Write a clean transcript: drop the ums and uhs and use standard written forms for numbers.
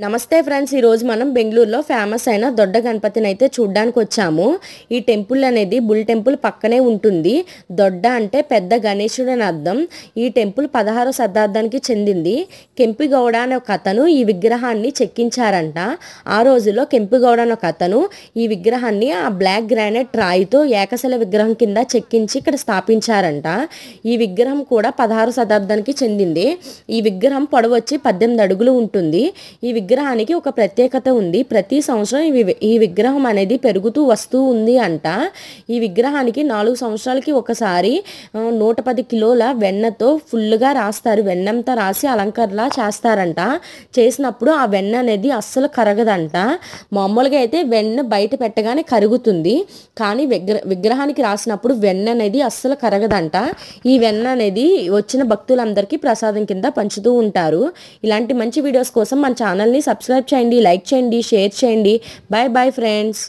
నమస్తే ఫ్రెండ్స్, ఈరోజు మనం బెంగళూరులో ఫేమస్ అయిన దొడ్డ గణపతిని అయితే చూడ్డానికి వచ్చాము. ఈ టెంపుల్ అనేది బుల్ టెంపుల్ పక్కనే ఉంటుంది. దొడ్డ అంటే పెద్ద గణేశుడు అని అర్థం. ఈ టెంపుల్ 16వ శతాబ్దానికి చెందింది. కెంపిగౌడ అనే ఒక అతను ఈ విగ్రహాన్ని చెక్కించారంట. ఆ రోజుల్లో కెంపిగౌడ అనే ఒక అతను ఈ విగ్రహాన్ని ఆ బ్లాక్ గ్రానైట్ రాయితో ఏకశిల విగ్రహం కింద చెక్కించి ఇక్కడ స్థాపించారంట. ఈ విగ్రహం కూడా 16వ శతాబ్దానికి చెందింది. ఈ విగ్రహం పొడవు వచ్చి 18 అడుగులు ఉంటుంది. ఈ విగ్రహానికి ఒక ప్రత్యేకత ఉంది. ప్రతి సంవత్సరం ఈ విగ్రహం అనేది పెరుగుతూ వస్తూ ఉంది అంట. ఈ విగ్రహానికి 4 సంవత్సరాలకి ఒకసారి 110 కిలోల వెన్నతో ఫుల్గా రాస్తారు. వెన్నంతా రాసి అలంకరణ చేస్తారంట. చేసినప్పుడు ఆ వెన్న అనేది అస్సలు కరగదంట. మామూలుగా అయితే వెన్న బయట పెట్టగానే కరుగుతుంది, కానీ విగ్రహానికి రాసినప్పుడు వెన్న అనేది అస్సలు కరగదంట. ఈ వెన్న అనేది వచ్చిన భక్తులందరికీ ప్రసాదం కింద పంచుతూ ఉంటారు. ఇలాంటి మంచి వీడియోస్ కోసం మన ఛానల్ని సబ్స్క్రైబ్ చేయండి, లైక్ చేయండి, షేర్ చేయండి. Bye bye friends.